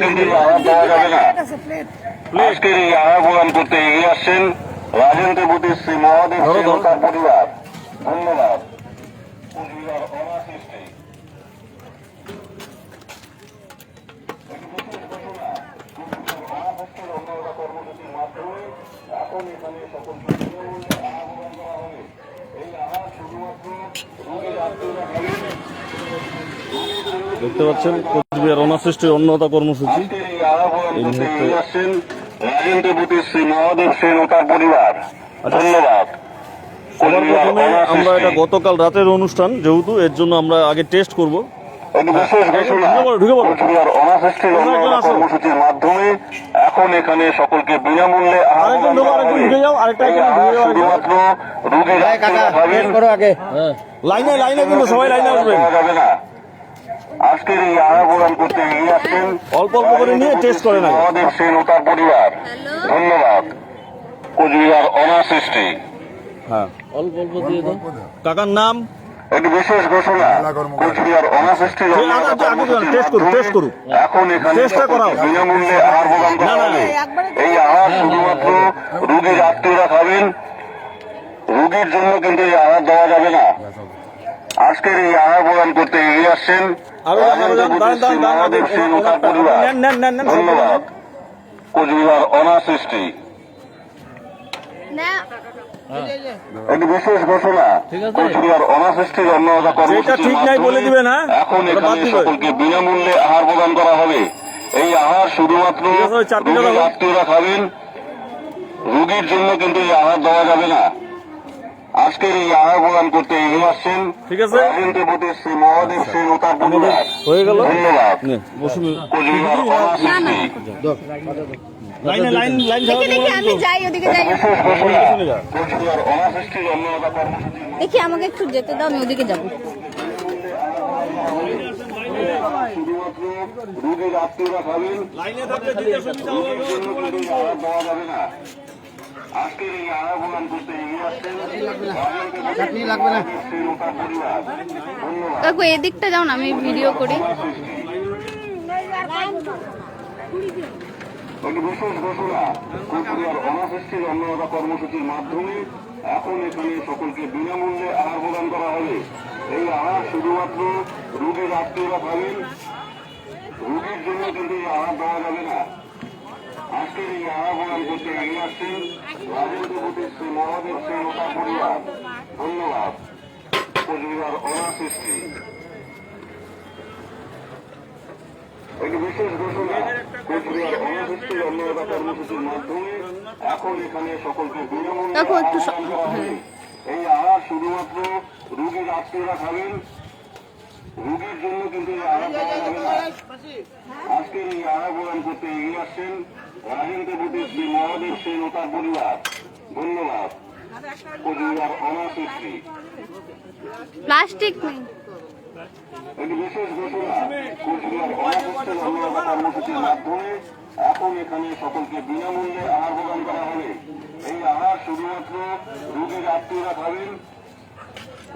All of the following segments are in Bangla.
কিন্তু আহার দেওয়া যাবে না। আজকের এই আহার প্রদান করতে এগিয়ে আসছেন রাজেন্দ্র বুদ্ধির শ্রী মহাদেব সিং ও তার পরিবার। ধন্যবাদ। কর্মসূচির মাধ্যমে এখন এখানে সকল আহার প্রদান করা হবে। এই আহার শুধুমাত্র রোগীর আত্মীয়রা খাবেন। দেখতে পাচ্ছেন কোচবিহার অনাসৃষ্টির অন্যতা কর্মসূচি এই মুহূর্তে রাজেন্দ্র বুদ্ধির শ্রী মহাদেব সিং ও তার পরিবার। ধন্যবাদ। সবার প্রথমে আমরা এটা গতকাল রাতের অনুষ্ঠান, যেহেতু এর জন্য আমরা আগে টেস্ট করব। কর্মসূচির মাধ্যমে এখন এখানে সকলকে বিনামূল্যে শুধুমাত্র রোগীর লাইনে লাইনে কিন্তু সবাই লাইনে আসবেন। যাবে না। আজকের এই আহার প্রদান করতে এগিয়ে আসছেন অল্প অল্প করে নিয়ে টেস্ট করে না মহাদেব সেন ও তার পরিবার। ধন্যবাদ। কোচবিহার অনাসৃষ্টি। হ্যাঁ, অল্প অল্প দিয়ে দাও। কাকার নাম একটি বিশেষ ঘোষণা। কোচবিহার অনাসৃষ্টির এখন এখানে বিনামূল্যে আহার প্রদান করা হবে। এই আহার শুধুমাত্র রোগীর আত্মীয়রা খাবেন। রোগীর জন্য কিন্তু এই আহার দেওয়া যাবে না। আজকের এই আহার প্রদান করতে এগিয়ে আসছেন মহাদেব সিং ও তার পরিবার। ধন্যবাদ। কোচবিহার অনাসৃষ্টি। একটি বিশেষ ঘোষণা। কোচবিহার অনাসৃষ্টির অন্যতা কর্মসূচির মাধ্যমে এখন এখানে সকলকে বিনামূল্যে আহার প্রদান করা হবে। এই আহার শুধুমাত্র রোগীর আত্মীয়রা খাবেন। রোগীর জন্য কিন্তু এই আহার দেওয়া যাবে না। আজকের এই আহার প্রদান করতে এগিয়ে আসছেন রাজেন্দ্র বুদ্ধির শ্রী মহাদেব সিং ও তার পরিবার। হয়ে গেল। ধন্যবাদ। কোচবিহার অনাসৃষ্টি। লাইনে লাইন লাইন আমি যাই ওদিকে যাই। কোচবিহার অনাসৃষ্টির অন্যতা কর্মসূচি দেখি আমাকে একটু যেতে দাও, আমি ওদিকে যাবো। শুধুমাত্র রোগীর আত্মীয়রা খাবেন। লাইনে থাকলে আহার দেওয়া যাবে না। আজকের এই আহার প্রদান করতে এগিয়ে আসছেন পরিবার। কাকু এদিকটা যাও না, আমি ভিডিও করি। একটি বিশেষ ঘোষণা। কোচবিহার অনাসৃষ্টির অন্যতা কর্মসূচির মাধ্যমে এখন এখানে সকলকে বিনামূল্যে আহার প্রদান করা হবে। এই আহার শুধুমাত্র রোগীর আত্মীয়রা খাবেন। রোগীর জন্য কিন্তু এই আহার দেওয়া যাবে না। আজকের এই আহার প্রদান করতে এগিয়ে আসছেন রাজেন্দ্র বুদ্ধির শ্রী মহাদেব সিং ও তার পরিবার। ধন্যবাদ। কোচবিহার অনাসৃষ্টি। একটি বিশেষ ঘোষণা। কোচবিহার অনাসৃষ্টির অন্যতা কর্মসূচির মাধ্যমে এখন এখানে সকলকে বিনামূল্যে আহার প্রদান করা হবে। এই আহার শুধুমাত্র রোগীর আত্মীয়রা খাবেন। রোগীর জন্য কিন্তু এই আহার দেওয়া যাবে না। আজকের এই আহার প্রদান করতে এগিয়ে আসছেন রাজেন্দ্র বুদ্ধির শ্রী মহাদেব সিং ও তার পরিবার। ধন্যবাদ। কোচবিহার অনাসৃষ্টি। প্লাস্টিক নেই। একটি বিশেষ ঘোষণা। কোচবিহার অনাসৃষ্টির অন্যতা কর্মসূচির মাধ্যমে এখন এখানে সকলকে বিনামূল্যে আহার প্রদান করা হবে। এই আহার শুধুমাত্র রোগীর আত্মীয়রা খাবেন।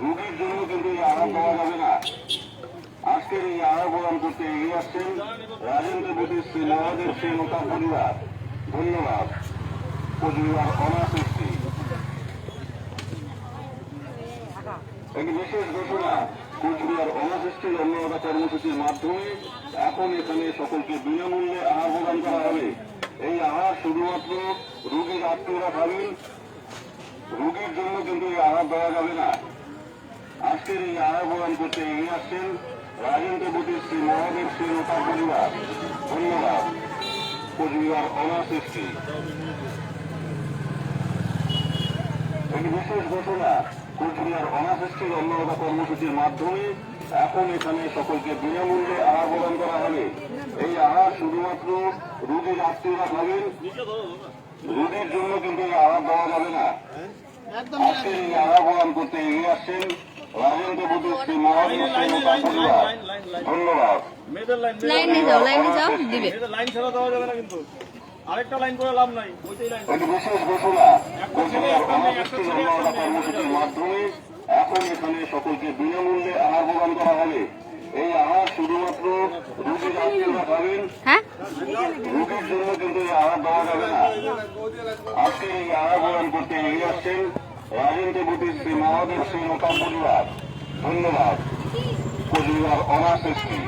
রোগীর জন্য কিন্তু এই আহার দেওয়া যাবে না। আজকের এই আহার প্রদান করতে এগিয়ে আসছেন রাজেন্দ্র বুদ্ধির শ্রী মহাদেব সিং ও তার পরিবার। ধন্যবাদ। কোচবিহার অনাসৃষ্টি। একটি বিশেষ ঘোষণা। কোচবিহার অনাসৃষ্টির অন্যতা কর্মসূচির মাধ্যমে এখন এখানে সকলকে বিনামূল্যে আহার প্রদান করা হবে। এই আহার শুধুমাত্র রোগীর আত্মীয়রা খাবেন। রোগীর জন্য কিন্তু এই আহার দেওয়া যাবে না। আজকের এই আহার প্রদান করতে এগিয়ে আসছেন রাজেন্দ্র বুদ্ধির শ্রী মহাদেব সিং ও তার পরিবার। ধন্যবাদ। কোচবিহার অনাসৃষ্টি। একটি বিশেষ ঘোষণা। কোচবিহার অনাসৃষ্টির অন্যতা কর্মসূচির মাধ্যমে এখন এখানে সকলকে বিনামূল্যে আহার প্রদান করা হবে। এই আহার শুধুমাত্র রোগীর আত্মীয়রা খাবেন। রোগীর জন্য কিন্তু এই আহার দেওয়া যাবে না। আজকের এই আহার প্রদান করতে এগিয়ে আসছেন রাজেন্দ্র বুদ্ধির শ্রী মহাদেব সিং ও তার পরিবার। ধন্যবাদ। লাইনে যাও দিবে। লাইন ছাড়া দেওয়া যাবে না, কিন্তু আরেকটা লাইন করে লাভ নাই। একটি বিশেষ ঘোষণা। কোচবিহার অনাসৃষ্টির অন্যতা কর্মসূচির মাধ্যমে এখন এখানে সকলকে বিনামূল্যে আহার প্রদান করা হবে। এই আহার শুধুমাত্র রোগীর আত্মীয়রা খাবেন। রুগীর জন্য কিন্তু এই আহার দেওয়া যাবে না। আজকে এই আহার প্রদান করতে এগিয়ে আসছেন রাজেন্দ্র বুটি শ্রী মহাদেব সিং ও তার পরিবার। ধন্যবাদ। Coochbehar honours SP.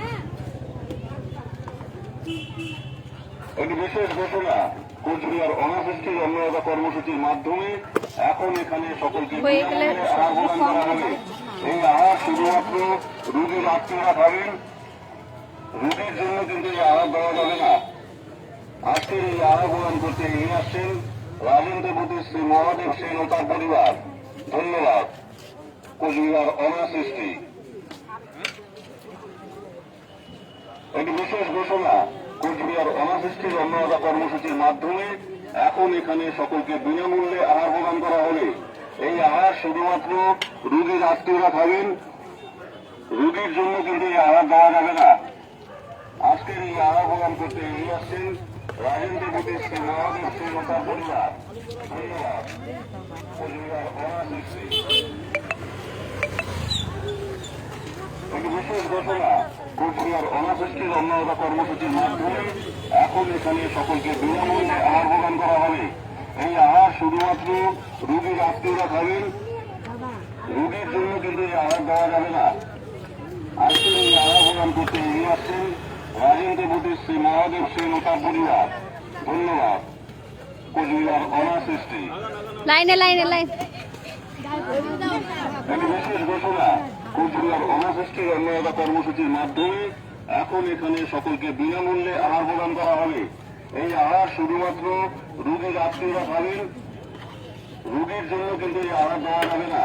একটি বিশেষ ঘোষণা, কোচবিহার অনার্স এসপির অন্যতা কর্মসূচির মাধ্যমে এখন এখানে সকলকে হয়ে গেলে আহার প্রদান করা হবে। এই আহার শুধুমাত্র রুগীর আত্মীয়রা খাবেন। রুগীর জন্য কিন্তু এই আহার দেওয়া যাবে না। আজকের এই আহার প্রদান করতে এগিয়ে আসছেন রাজেন্দ্র বুটি শ্রী মহাদেব সেন ও তার পরিবার। ধন্যবাদ। Coochbehar honours SP. একটি বিশেষ ঘোষণা, কোচবিহার অনার্স এসপির অন্নদাতা কর্মসূচির মাধ্যমে এখন এখানে সকলকে বিনামূল্যে আহার প্রদান করা হবে। এই আহার শুধুমাত্র রুগীর আত্মীয়রা খাবেন। রুগীর জন্য কিন্তু এই আহার দেওয়া যাবে না। আজকের এই আহার প্রদান করতে এগিয়ে আসছেন রাজেন্দ্র বুটি শ্রী মহাদেব সেন ও তার পরিবার। ধন্যবাদ। Coochbehar honours SP. একটি বিশেষ ঘোষণা, কোচবিহার অনার্স এসপির অন্নদাতা কর্মসূচির মাধ্যমে এখন এখানে সকলকে বিনামূল্যে আহার প্রদান করা হবে। এই আহার শুধুমাত্র রুগীর আত্মীয়রা খাবেন। রুগীর জন্য কিন্তু এই আহার দেওয়া যাবে না। আজকে এই আহার প্রদান করতে এগিয়ে আসছেন রাজেন্দ্র বুটি শ্রী মহাদেব সেন ও তার পরিবার। ধন্যবাদ। Coochbehar honours SP. লাইনে লাইনে লাইন একটি বিশেষ ঘোষণা, কোচবিহার অনার্স এসপির অন্নদাতা কর্মসূচির মাধ্যমে এখন এখানে সকলকে বিনামূল্যে আহার প্রদান করা হবে। এই আহার শুধুমাত্র রুগীর আত্মীয়রা খাবেন। রুগীর জন্য কিন্তু এই আহার দেওয়া যাবে না।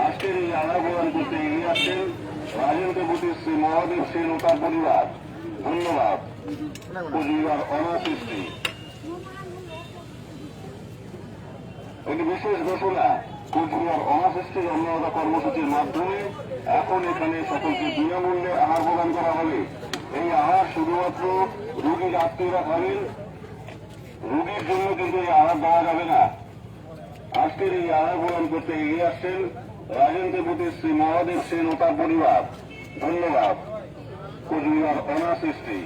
আজকের এই আহার প্রদান করতে এগিয়ে আসছেন রাজেন্দ্র বুটি শ্রী মহাদেব সেন ও তার পরিবার। ধন্যবাদ। Coochbehar honours SP. একটি বিশেষ ঘোষণা, কোচবিহার অনার্স এসপির অন্নদাতা কর্মসূচির মাধ্যমে এখন এখানে সকলকে বিনামূল্যে আহার প্রদান করা হবে। এই আহার শুধুমাত্র রুগীর আত্মীয়রা খাবেন। রুগীর জন্য কিন্তু এই আহার দেওয়া যাবে না। আজকের এই আহার প্রদান করতে এগিয়ে আসছেন রাজেন্দ্র বুটি শ্রী মহাদেব সেন ও তার পরিবার। ধন্যবাদ। Coochbehar honours SP.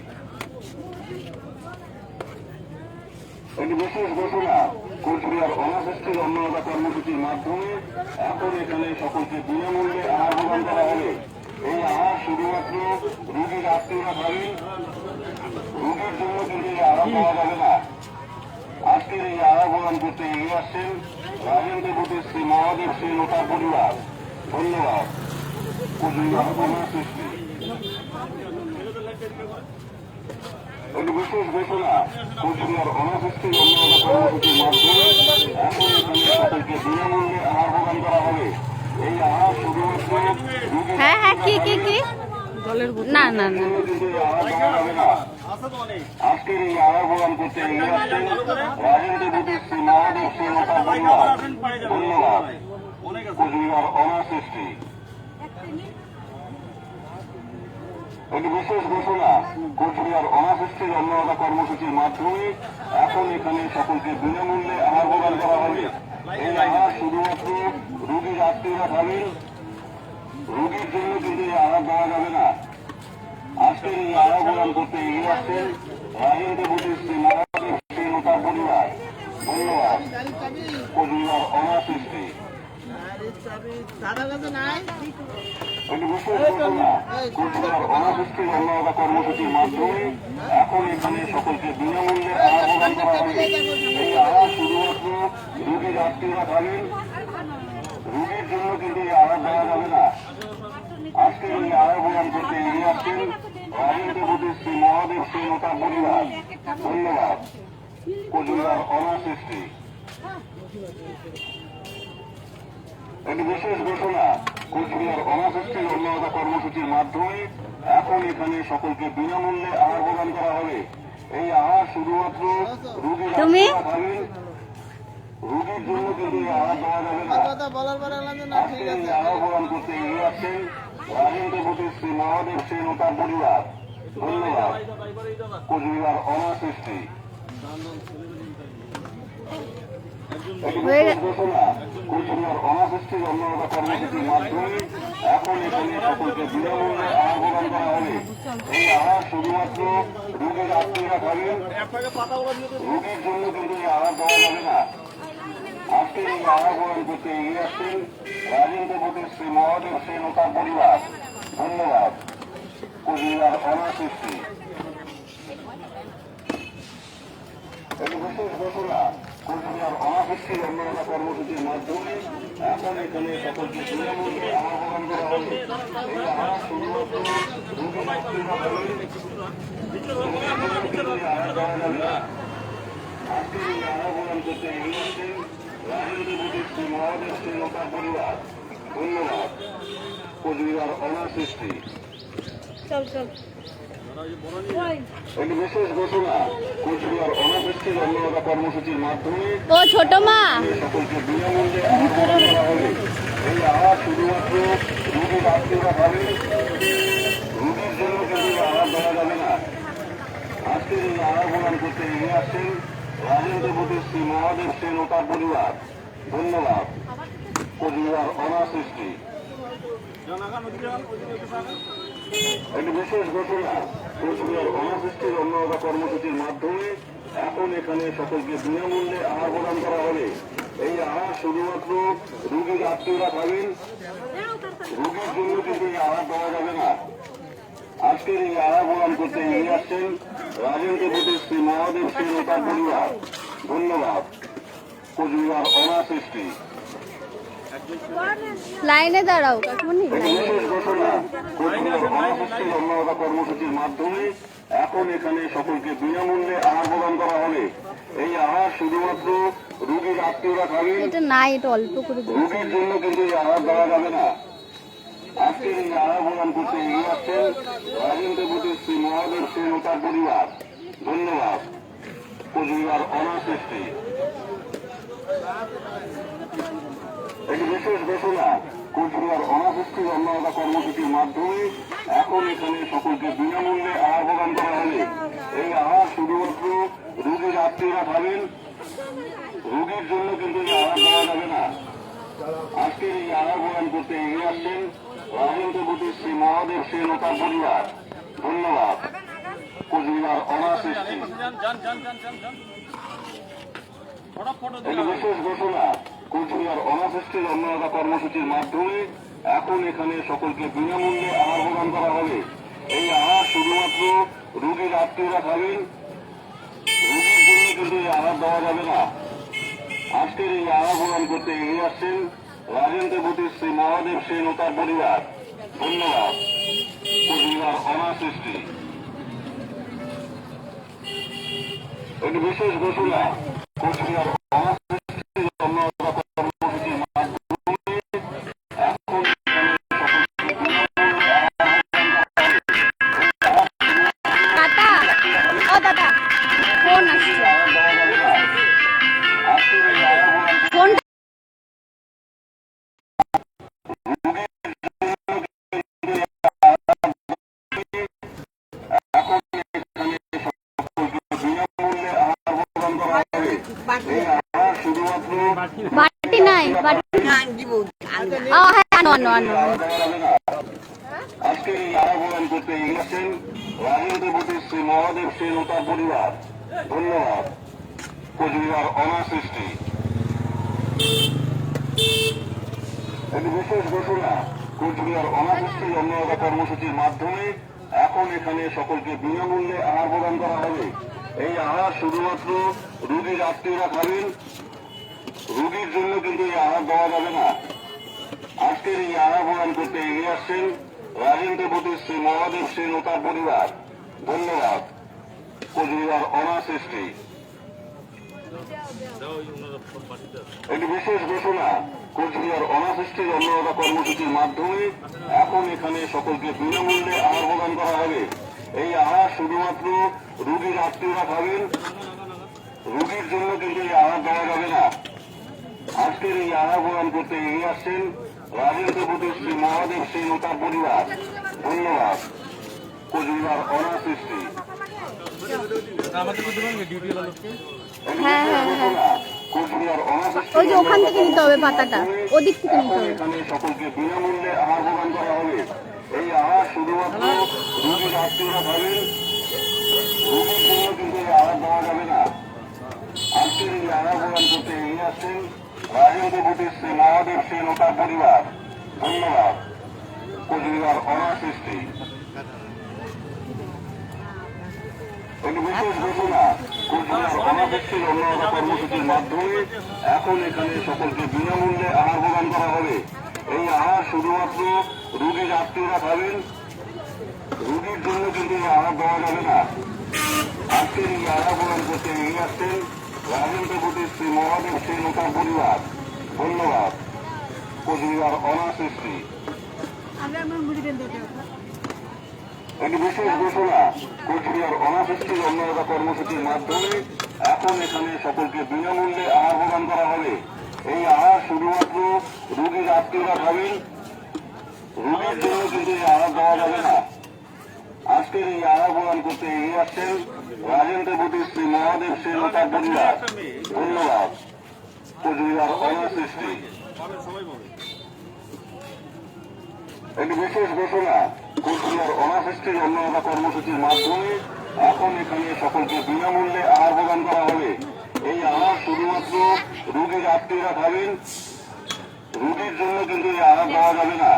একটি বিশেষ ঘোষণা, কোচবিহার অনার্স এসপির অন্নদাতা কর্মসূচির মাধ্যমে এখন এখানে সকলকে বিনামূল্যে আহার প্রদান করা হবে। এই আহার শুধুমাত্র রুগীর আত্মীয়রা খাবেন। রুগীর জন্য কিন্তু এই আহার পাওয়া যাবে না। আজকের এই আহার প্রদান করতে এগিয়ে আসছেন রাজেন্দ্র বুটি শ্রী মহাদেব সেন ও তার পরিবার। ধন্যবাদ। Coochbehar honours SP. একটি বিশেষ ঘোষণা, কোচবিহার অনার্স এসপির অন্নদাতা কর্মসূচির মাধ্যমে এখন এখানে সকলকে বিনামূল্যে আহার প্রদান করা হবে। এই আহার শুধুমাত্র রুগীর হ্যাঁ হ্যাঁ কি কি কি না না না জন্য কিন্তু এই আহার দেওয়া যাবে না। আজকের এই আহার প্রদান করতে এগিয়ে আসছেন রাজেন্দ্র বুটি শ্রী মহাদেব সেন ও তার পরিবার। ধন্যবাদ। Coochbehar honours SP. একটি বিশেষ ঘোষণা, কোচবিহার অনার্স এসপির অন্নদাতা কর্মসূচির মাধ্যমে এখন এখানে সকলকে বিনামূল্যে আহার প্রদান করা হবে। এই আহার শুধুমাত্র রুগীর আত্মীয়রা খাবেন। রুগীর জন্য কিন্তু এই আহার দেওয়া যাবে না। আজকের এই আহার প্রদান করতে এগিয়ে আসছেন রাজেন্দ্র বুটি শ্রী মহাদেব সেন ও তার পরিবার। ধন্যবাদ। Coochbehar honours SP. একটি বিশেষ ঘোষণা, কোচবিহার অনার্স এসপির অন্নদাতা কর্মসূচির মাধ্যমে এখন এখানে সকলকে বিনামূল্যে আহার প্রদান করা হবে। এই আহার শুধুমাত্র রুগীর আত্মীয়রা খাবেন। রুগীর জন্য কিন্তু এই আহার দেওয়া যাবে না। আজকের এই আহার প্রদান করতে এগিয়ে আসছেন রাজেন্দ্র বুটি শ্রী মহাদেব সেন ও তার পরিবার। ধন্যবাদ। Coochbehar honours SP. একটি বিশেষ ঘোষণা, কোচবিহার অনার্স এসপির অন্নদাতা কর্মসূচির মাধ্যমে এখন এখানে সকলকে বিনামূল্যে আহার প্রদান করা হবে। এই আহার শুধুমাত্র রুগীর আত্মীয়রা খাবেন। রুগীর জন্য কিন্তু এই আহার দেওয়া যাবে না। আজকে এই আহার প্রদান করতে এগিয়ে আসছেন রাজেন্দ্র বুটি শ্রী মহাদেব সেন ও তার পরিবার। ধন্যবাদ। Coochbehar honours SP. একটি বিশেষ ঘোষণা, কোচবিহার অনার্স এসপির অন্নদাতা কর্মসূচির মাধ্যমে এখন এখানে সকলকে বিনামূল্যে আহার প্রদান করা হবে। এই আহার শুধুমাত্র রোগীর আত্মীয়রা খাবেন, রোগীর জন্য কিন্তু এই আহার দেওয়া যাবে না। আজকের এই আহার প্রদান করতে এগিয়ে আসছেন রাজেন্দ্র প্রতি শ্রী মহাদেব সেন ও তার পরিবার। ধন্যবাদ। কুচবিহার অনাসৃষ্টি একটি বিশেষ ঘোষণা, কুচবিহার অনাসৃষ্টির অন্যতা কর্মসূচির মাধ্যমে এখন এখানে সকলকে বিনামূল্যে আহার প্রদান করা হবে। এই আহার শুধুমাত্র রোগীর আত্মীয়রা খাবেন, আহার দেওয়া যাবে না। আজকের এই আহার প্রদান করতে এগিয়ে আসছেন রাজেন্দ্র প্রতি শ্রী মহাদেব সেন ও তার পরিবার। ধন্যবাদ। কুচবিহার অনাসৃষ্টি একটি বিশেষ ঘোষণা, কুচবিহার অনাসৃষ্টির অন্যতা কর্মসূচির মাধ্যমে ও ছোট মা সকলকে বিনামূল্যে আহার প্রদান করা হবে। এই আহার শুধুমাত্র রোগীর আত্মীয়রা খাবেন, রোগীর জন্য কিন্তু এই আহার দেওয়া যাবে না। আজকের এই আহার প্রদান করতে এগিয়ে আসছেন রাজেন্দ্র প্রতি শ্রী মহাদেব সেন ও তার পরিবার। ধন্যবাদ। কুচবিহার অনাসৃষ্টি একটি বিশেষ ঘোষণা, কুচবিহার অনাসৃষ্টির অন্যতা কর্মসূচির মাধ্যমে এখন এখানে সকলকে বিনামূল্যে আহার প্রদান করা হবে। এই আহার শুধুমাত্র রোগীর আত্মীয়রা খাবেন, রোগীর জন্য কিন্তু এই আহার দেওয়া যাবে না। আজকের এই আহার প্রদান করতে এগিয়ে আসছেন রাজেন্দ্র প্রতি শ্রী মহাদেব সেন ও তার পরিবার। ধন্যবাদ। কুচবিহার অনাসৃষ্টি লাইনে দাঁড়াও কাকুমনি। একটি বিশেষ ঘোষণা, কুচবিহার অনাসৃষ্টির অন্যতা কর্মসূচির মাধ্যমে এখন এখানে সকলকে বিনামূল্যে আহার প্রদান করা হবে। এই আহার শুধুমাত্র রোগীর আত্মীয়রা খাবেন, এটা নাই, এটা অল্প করে দিন। রোগীর জন্য কিন্তু এই আহার দেওয়া যাবে না। আজকের এই আহার প্রদান করতে এগিয়ে আসছেন রাজেন্দ্র প্রতি শ্রী মহাদেব সেন ও তার পরিবার। ধন্যবাদ। কুচবিহার অনাসৃষ্টি একটি বিশেষ ঘোষণা, কুচবিহার অনাসৃষ্টির অন্যতা কর্মসূচির মাধ্যমে এখন এখানে সকলকে বিনামূল্যে আহার প্রদান করা হবে। এই আহার শুধুমাত্র রোগীর আত্মীয়রা খাবেন, রোগীর জন্য কিন্তু এই আহার দেওয়া যাবে না। আজকের এই আহার প্রদান করতে এগিয়ে আসছেন রাজেন্দ্র প্রতি শ্রী মহাদেব সেন ও তার পরিবার। ধন্যবাদ। কুচবিহার অনাসৃষ্টি একটি বিশেষ ঘোষণা, কুচবিহার অনাসৃষ্টির অন্যতা কর্মসূচির মাধ্যমে এখন এখানে সকলকে বিনামূল্যে আহার প্রদান করা হবে। এই আহার শুধুমাত্র রোগীর আত্মীয়রা খাবেন, রোগীর জন্য কিন্তু এই আহার দেওয়া যাবে না। আজকের এই আহার প্রদান করতে এগিয়ে আসছেন রাজেন্দ্র প্রতি শ্রী মহাদেব সেন ও তার পরিবার। ধন্যবাদ। কুচবিহার অনাসৃষ্টি একটি বিশেষ ঘোষণা, কুচবিহার অনাসৃষ্টির অন্যতা কর্মসূচির মাধ্যমে এখন দাদা ও দাদা ফোন আসছে, আজকের এই আহার ফোন বিনামূল্যে আহার প্রদান করা হবে। এই আহার শুধুমাত্র বাটি নাই, বাটি ও হ্যাঁ আনো আনো আনো। আজকের এই আহার প্রদান করতে এগিয়েছেন রাজেন্দ্র প্রতি শ্রী মহাদেব সেন ও তার পরিবার। ধন্যবাদ। কুচবিহার অনাসৃষ্টি একটি বিশেষ ঘোষণা, কুচবিহার অনাসৃষ্টির অন্যতা কর্মসূচির মাধ্যমে এখন এখানে সকলকে বিনামূল্যে আহার প্রদান করা হবে। এই আহার শুধুমাত্র রোগীর আত্মীয়রা খাবেন, রোগীর জন্য কিন্তু এই আহার দেওয়া যাবে না। আজকের এই আহার প্রদান করতে এগিয়ে আসছেন রাজেন্দ্র প্রতি শ্রী মহাদেব সেন ও তার পরিবার। ধন্যবাদ। কুচবিহার অনাসৃষ্টি একটি বিশেষ ঘোষণা, কুচবিহার অনাসৃষ্টির অন্যতা কর্মসূচির মাধ্যমে এখন এখানে সকলকে বিনামূল্যে আহার প্রদান করা হবে। এই আহার শুধুমাত্র রোগীর আত্মীয়রা খাবেন, রোগীর জন্য কিন্তু এই আহার দেওয়া যাবে না। আজকের এই আহার প্রদান করতে এগিয়ে আসছেন রাজেন্দ্র প্রতি শ্রী মহাদেব সেন ও তার পরিবার। ধন্যবাদ। কুচবিহার অনাসৃষ্টি হ্যাঁ হ্যাঁ হ্যাঁ। কোচবিহার অনাসৃষ্টি ওই যে ওখান থেকে নিতে হবে পাতাটা, ওদিক থেকে নিতে হবে। এখানে সকলকে বিনামূল্যে আহার প্রদান করা হবে। এই আহার শুধুমাত্র রোগীর আত্মীয়রা খাবেন, রোগীর জন্য কিন্তু এই আহার দেওয়া যাবে না। আজকের এই আহার প্রদান করতে এগিয়ে আসছেন রাজেন্দ্র কুটির শ্রী মহাদেব সেন ও তার পরিবার। ধন্যবাদ। কোচবিহার অনাসৃষ্টি। একটি বিশেষ ঘোষণা, কোচবিহার অনাসৃষ্টির অন্যান্য কর্মসূচির মাধ্যমে এখন এখানে সকলকে বিনামূল্যে আহার প্রদান করা হবে। এই আহার শুধুমাত্র রোগীর আত্মীয়রা খাবেন, রোগীর জন্য কিন্তু এই আহার দেওয়া যাবে না। আজকের এই আহার প্রদান করতে এগিয়ে আসছেন রাজেন্দ্র কুটির শ্রী মহাদেব সেন ও তার পরিবার। ধন্যবাদ। কোচবিহার অনাসৃষ্টি। একটি বিশেষ ঘোষণা, কোচবিহার অনাসৃষ্টির অন্যান্য কর্মসূচির মাধ্যমে এখন এখানে সকলকে বিনামূল্যে আহার প্রদান করা হবে। এই আহার শুধুমাত্র রোগীর আত্মীয়রা খাবেন, রোগীর জন্য কিন্তু এই আহার দেওয়া যাবে না। আজকের এই আহার প্রদান করতে এগিয়ে আসছেন রাজেন্দ্র কুটির শ্রী মহাদেব সেন ও তার পরিবার। ধন্যবাদ। কোচবিহার অনাসৃষ্টি। একটি বিশেষ ঘোষণা, কোচবিহার অনাসৃষ্টির অন্যান্য কর্মসূচির মাধ্যমে এখন এখানে সকলকে বিনামূল্যে আহার প্রদান করা হবে। এই আহার শুধুমাত্র রোগীর আত্মীয়রা খাবেন, রোগীর জন্য কিন্তু এই আহার দেওয়া যাবে না।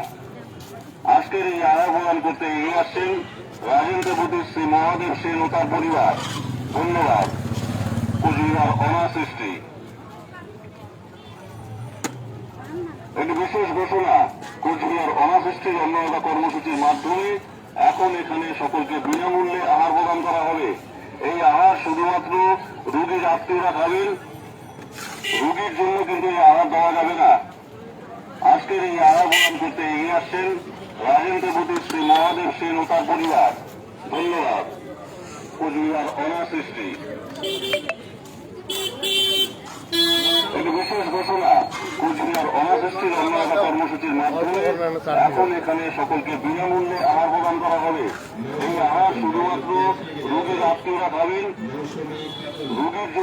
আজকের এই আহার প্রদান করতে এগিয়ে আসছেন রাজেন্দ্র কুটির শ্রী মহাদেব সেন ও তার পরিবার। ধন্যবাদ। কোচবিহার অনাসৃষ্টি। একটি বিশেষ ঘোষণা, কোচবিহার অনাসৃষ্টির অন্যান্য কর্মসূচির মাধ্যমে এখন এখানে সকলকে বিনামূল্যে আহার প্রদান করা হবে। এই আহার শুধুমাত্র রোগীর আত্মীয়রা খাবেন, রোগীর জন্য কিন্তু এই আহার দেওয়া যাবে না। আজকের এই আহার প্রদান করতে এগিয়ে আসছেন রাজেন্দ্র কুটির শ্রী মহাদেব সেন ও তার পরিবার। ধন্যবাদ। কোচবিহার অনাসৃষ্টি। একটি বিশেষ ঘোষণা, কোচবিহার অনাসৃষ্টির অন্যান্য কর্মসূচির মাধ্যমে এখন এখানে সকলকে বিনামূল্যে আহার প্রদান করা হবে। এই আহার শুধুমাত্র রোগীর আত্মীয়রা খাবেন, রোগীর